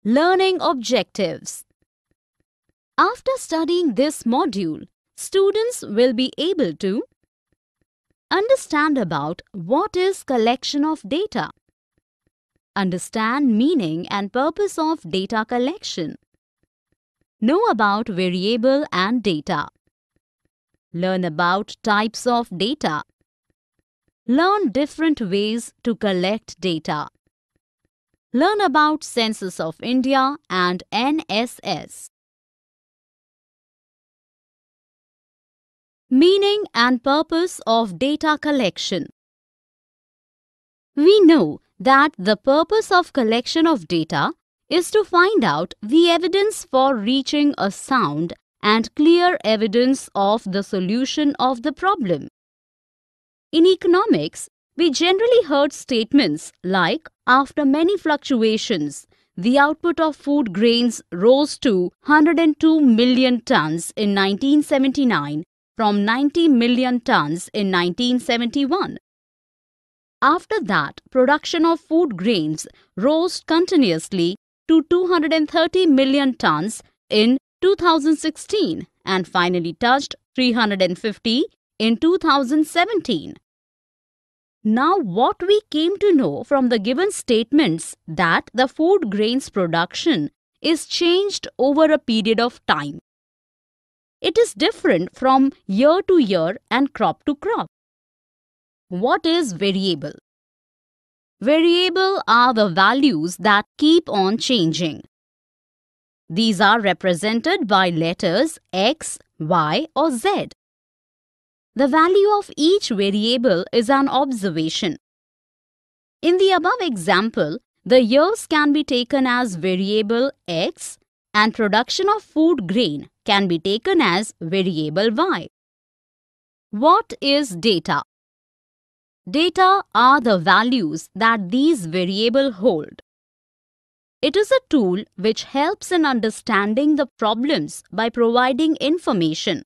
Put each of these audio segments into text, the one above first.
Learning objectives. After studying this module, students will be able to understand about what is collection of data, understand meaning and purpose of data collection, know about variable and data, learn about types of data, learn different ways to collect data, learn about Census of India and NSS. Meaning and purpose of data collection. We know that the purpose of collection of data is to find out the evidence for reaching a sound and clear evidence of the solution of the problem. In economics, we generally heard statements like, after many fluctuations, the output of food grains rose to 102 million tons in 1979 from 90 million tons in 1971. After that, production of food grains rose continuously to 230 million tons in 2016 and finally touched 350 in 2017. Now what we came to know from the given statements that the food grains production is changed over a period of time. It is different from year to year and crop to crop. What is variable? Variable are the values that keep on changing. These are represented by letters X, Y or Z. The value of each variable is an observation. In the above example, the years can be taken as variable X and production of food grain can be taken as variable Y. What is data? Data are the values that these variables hold. It is a tool which helps in understanding the problems by providing information.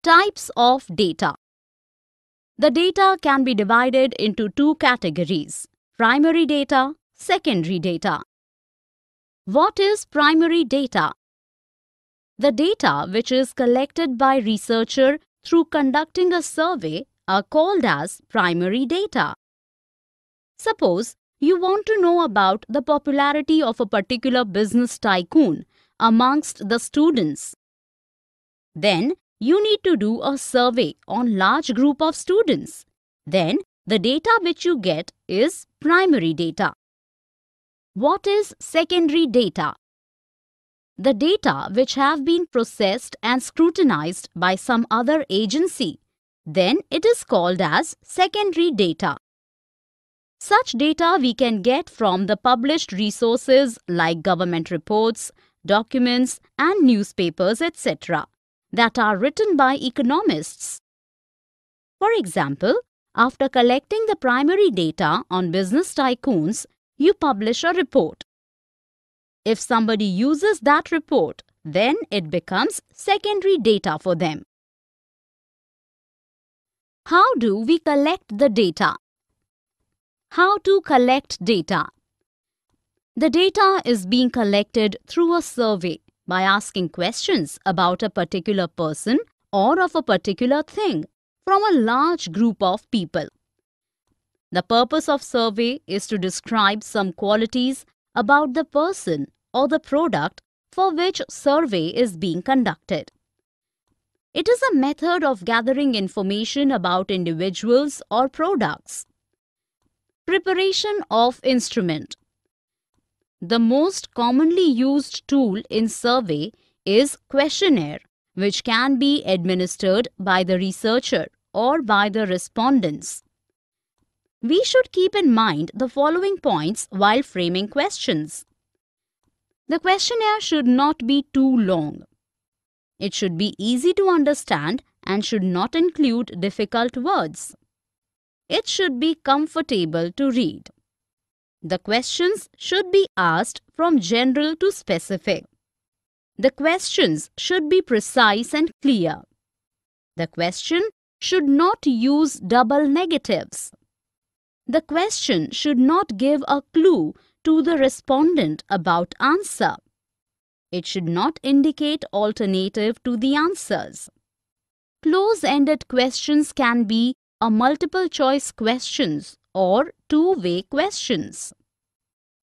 Types of data. The data can be divided into two categories: primary data, secondary data. What is primary data? The data which is collected by researcher through conducting a survey are called as primary data. Suppose you want to know about the popularity of a particular business tycoon amongst the students. Then you need to do a survey on large group of students. Then the data which you get is primary data. What is secondary data? The data which have been processed and scrutinized by some other agency. Then it is called as secondary data. Such data we can get from the published resources like government reports, documents and newspapers, etc. that are written by economists. For example, after collecting the primary data on business tycoons, you publish a report. If somebody uses that report, then it becomes secondary data for them. How do we collect the data? How to collect data? The data is being collected through a survey by asking questions about a particular person or of a particular thing from a large group of people. The purpose of survey is to describe some qualities about the person or the product for which survey is being conducted. It is a method of gathering information about individuals or products. Preparation of instrument. The most commonly used tool in survey is questionnaire, which can be administered by the researcher or by the respondents. We should keep in mind the following points while framing questions. The questionnaire should not be too long. It should be easy to understand and should not include difficult words. It should be comfortable to read. The questions should be asked from general to specific. The questions should be precise and clear. The question should not use double negatives. The question should not give a clue to the respondent about answer. It should not indicate alternative to the answers. Close-ended questions can be a multiple-choice questions or two-way questions.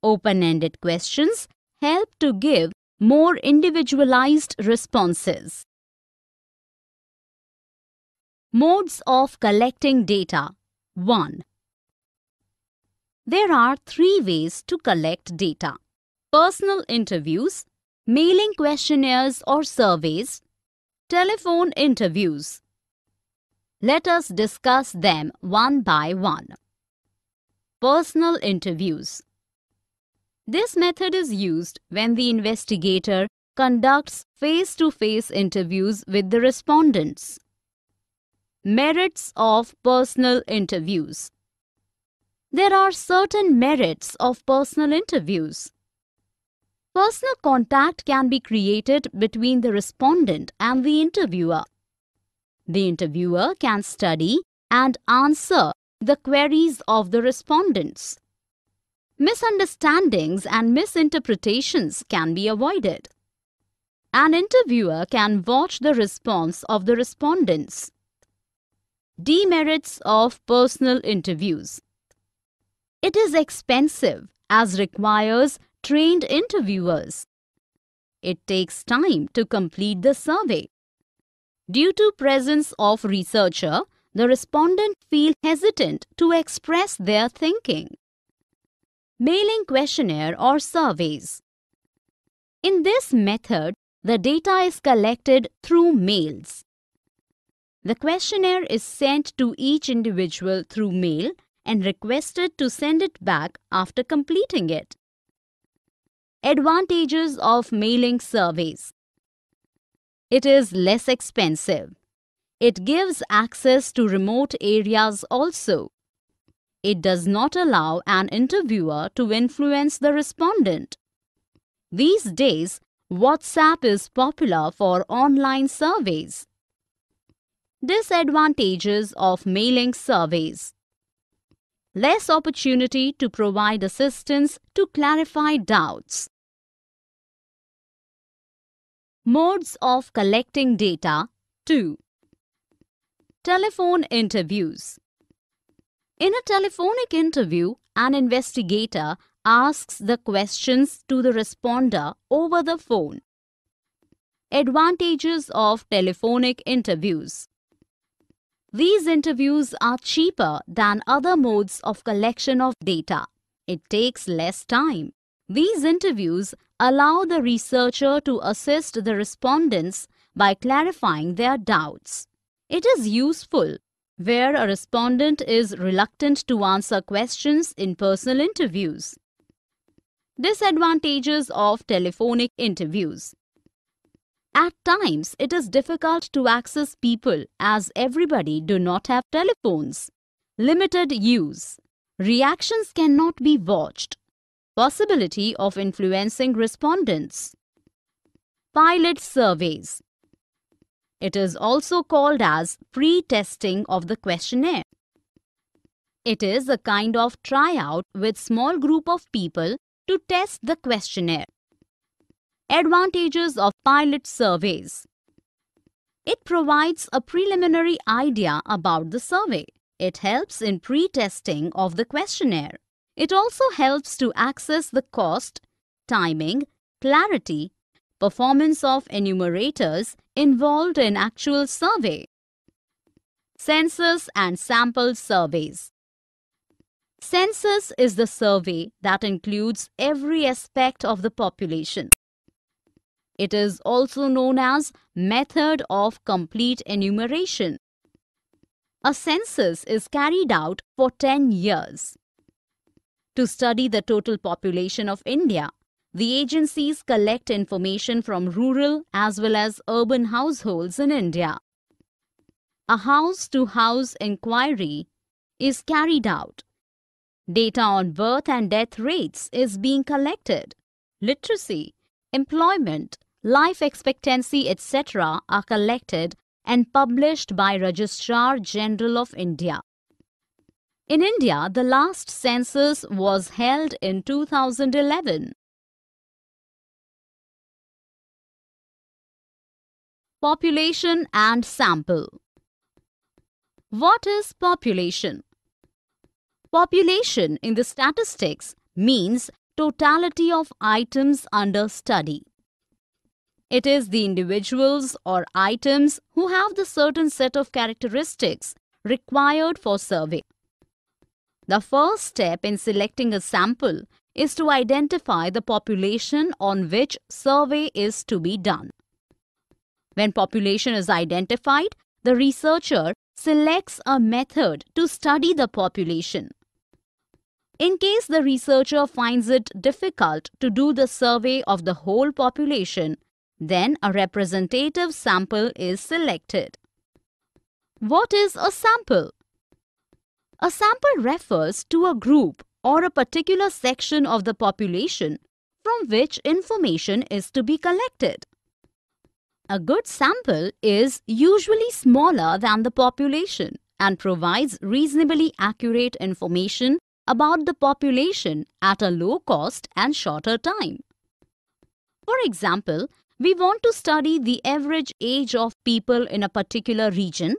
Open-ended questions help to give more individualized responses. Modes of collecting data. 1. There are 3 ways to collect data: personal interviews, mailing questionnaires or surveys, telephone interviews. Let us discuss them one by one. Personal interviews. This method is used when the investigator conducts face-to-face interviews with the respondents. Merits of personal interviews. There are certain merits of personal interviews. Personal contact can be created between the respondent and the interviewer. The interviewer can study and answer the queries of the respondents. Misunderstandings and misinterpretations can be avoided. An interviewer can watch the response of the respondents. Demerits of personal interviews. It is expensive as requires trained interviewers. It takes time to complete the survey. Due to presence of researcher, the respondent feel hesitant to express their thinking. Mailing questionnaire or surveys. In this method, the data is collected through mails. The questionnaire is sent to each individual through mail and requested to send it back after completing it. Advantages of mailing surveys. It is less expensive. It gives access to remote areas also. It does not allow an interviewer to influence the respondent. These days, WhatsApp is popular for online surveys. Disadvantages of mailing surveys. Less opportunity to provide assistance to clarify doubts. Modes of collecting data. 2. Telephone interviews. In a telephonic interview, an investigator asks the questions to the responder over the phone. Advantages of telephonic interviews. These interviews are cheaper than other modes of collection of data. It takes less time. These interviews allow the researcher to assist the respondents by clarifying their doubts. It is useful where a respondent is reluctant to answer questions in personal interviews. Disadvantages of telephonic interviews. At times, it is difficult to access people as everybody do not have telephones. Limited use. Reactions cannot be watched. Possibility of influencing respondents. Pilot surveys. It is also called as pre-testing of the questionnaire. It is a kind of tryout with small group of people to test the questionnaire. Advantages of pilot surveys. It provides a preliminary idea about the survey. It helps in pre-testing of the questionnaire. It also helps to access the cost, timing, clarity, performance of enumerators involved in actual survey. Census and sample surveys. Census is the survey that includes every aspect of the population. It is also known as method of complete enumeration. A census is carried out for 10 years. To study the total population of India, the agencies collect information from rural as well as urban households in India. A house-to-house inquiry is carried out. Data on birth and death rates is being collected. Literacy, employment, life expectancy, etc. are collected and published by Registrar General of India. In India, the last census was held in 2011. Population and sample. What is population? Population in the statistics means totality of items under study. It is the individuals or items who have the certain set of characteristics required for survey. The first step in selecting a sample is to identify the population on which survey is to be done. When population is identified, the researcher selects a method to study the population. In case the researcher finds it difficult to do the survey of the whole population, then a representative sample is selected. What is a sample? A sample refers to a group or a particular section of the population from which information is to be collected. A good sample is usually smaller than the population and provides reasonably accurate information about the population at a low cost and shorter time. For example, we want to study the average age of people in a particular region,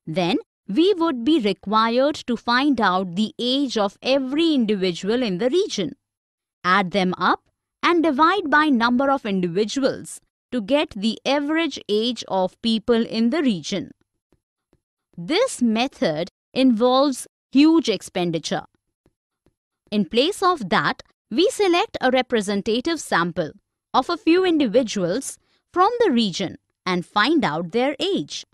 then we would be required to find out the age of every individual in the region, add them up and divide by number of individuals to get the average age of people in the region. This method involves huge expenditure. In place of that, we select a representative sample of a few individuals from the region and find out their age.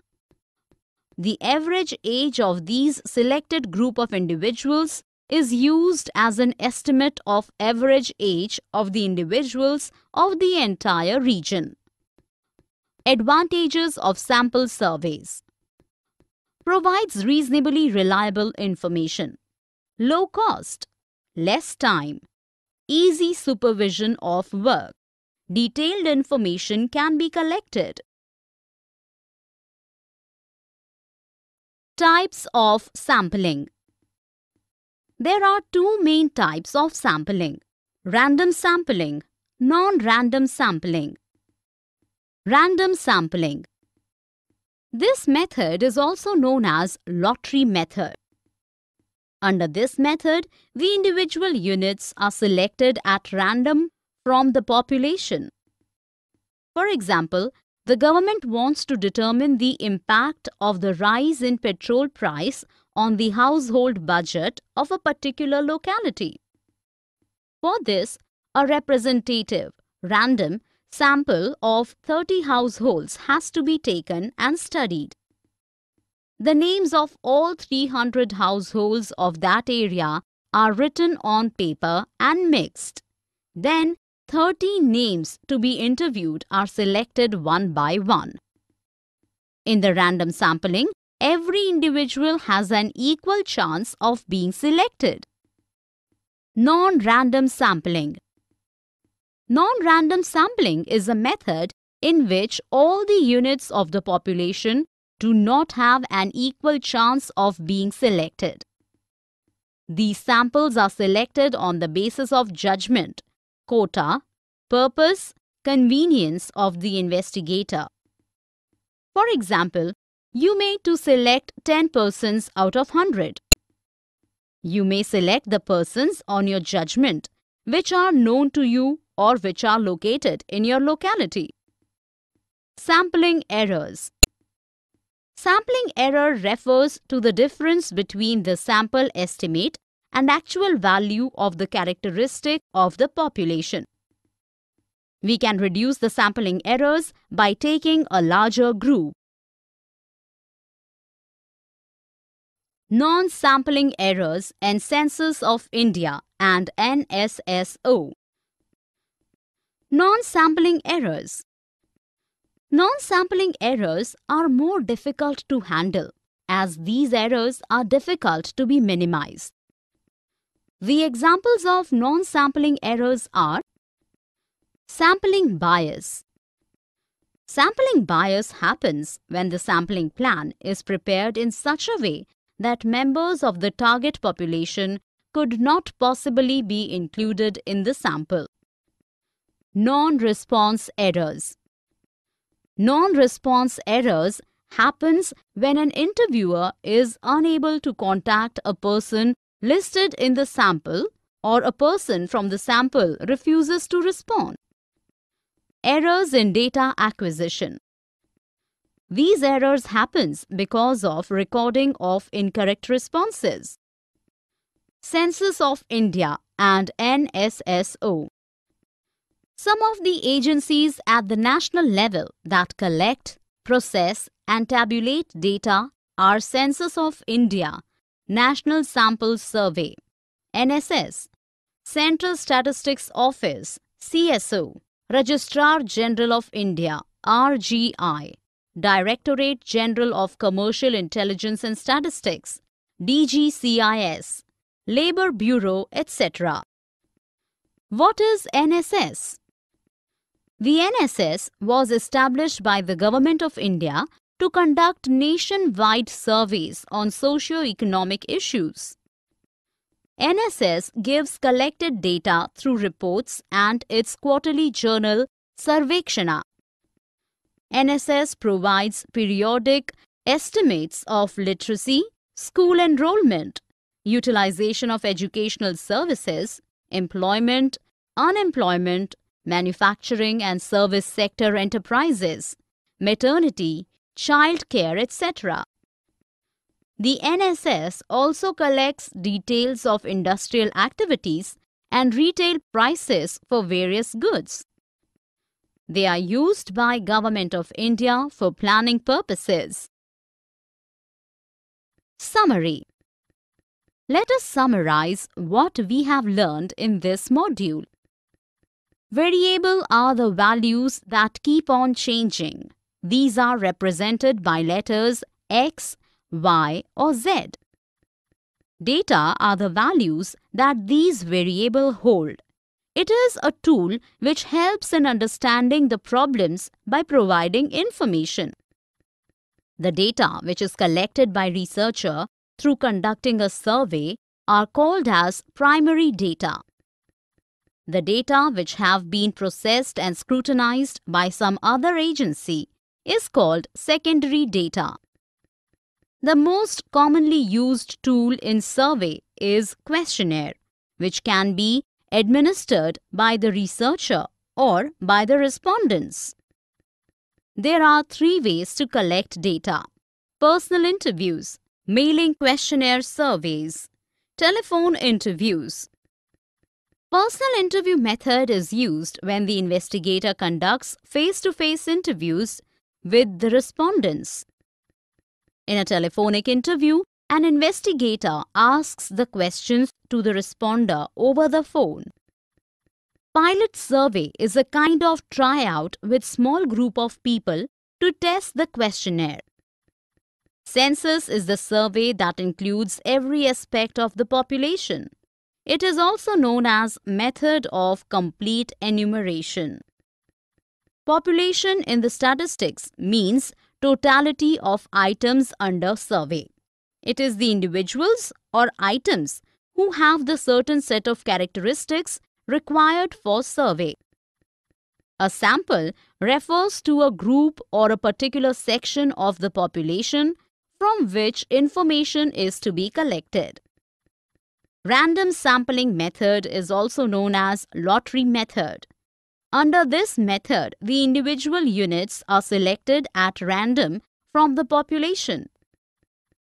The average age of these selected group of individuals is used as an estimate of average age of the individuals of the entire region. Advantages of sample surveys. Provides reasonably reliable information. Low cost. Less time. Easy supervision of work. Detailed information can be collected. Types of sampling. There are two main types of sampling: random sampling, non-random sampling. Random sampling. This method is also known as lottery method. Under this method, the individual units are selected at random from the population. For example, the government wants to determine the impact of the rise in petrol price on the household budget of a particular locality. For this, a representative, random sample of 30 households has to be taken and studied. The names of all 300 households of that area are written on paper and mixed. Then, 30 names to be interviewed are selected one by one. In the random sampling, every individual has an equal chance of being selected. Non-random sampling. Non-random sampling is a method in which all the units of the population do not have an equal chance of being selected. These samples are selected on the basis of judgment, quota, purpose, convenience of the investigator. For example, you may to select 10 persons out of 100. You may select the persons on your judgment which are known to you or which are located in your locality. Sampling errors. Sampling error refers to the difference between the sample estimate and actual value of the characteristic of the population. We can reduce the sampling errors by taking a larger group. Non-sampling errors in Census of India and NSSO. Non-sampling errors. Non-sampling errors are more difficult to handle as these errors are difficult to be minimized. The examples of non-sampling errors are sampling bias. Sampling bias happens when the sampling plan is prepared in such a way that members of the target population could not possibly be included in the sample. Non-response errors. Non-response errors happens when an interviewer is unable to contact a person listed in the sample or a person from the sample refuses to respond. Errors in data acquisition. These errors happens because of recording of incorrect responses. Census of India and NSSO. Some of the agencies at the national level that collect, process and tabulate data are Census of India, National Sample Survey, NSS, Central Statistics Office, CSO, Registrar General of India, RGI, Directorate General of Commercial Intelligence and Statistics, DGCIS, Labour Bureau, etc. What is NSS? The NSS was established by the Government of India to conduct nationwide surveys on socio-economic issues. NSS gives collected data through reports and its quarterly journal Sarvekshana. NSS provides periodic estimates of literacy, school enrollment, utilization of educational services, employment, unemployment, manufacturing and service sector enterprises, maternity, child care, etc. The NSS also collects details of industrial activities and retail prices for various goods. They are used by Government of India for planning purposes. Summary. Let us summarize what we have learned in this module. Variable are the values that keep on changing. These are represented by letters X, Y or Z. Data are the values that these variables hold. It is a tool which helps in understanding the problems by providing information. The data which is collected by researcher through conducting a survey are called as primary data. The data which have been processed and scrutinized by some other agency is called secondary data. The most commonly used tool in survey is questionnaire, which can be administered by the researcher or by the respondents. There are 3 ways to collect data: personal interviews, mailing questionnaire surveys, telephone interviews. Personal interview method is used when the investigator conducts face-to-face interviews with the respondents. In a telephonic interview, an investigator asks the questions to the responder over the phone. Pilot survey is a kind of tryout with small group of people to test the questionnaire. Census is the survey that includes every aspect of the population. It is also known as method of complete enumeration. Population in the statistics means totality of items under survey. It is the individuals or items who have the certain set of characteristics required for survey. A sample refers to a group or a particular section of the population from which information is to be collected. Random sampling method is also known as lottery method. Under this method, the individual units are selected at random from the population.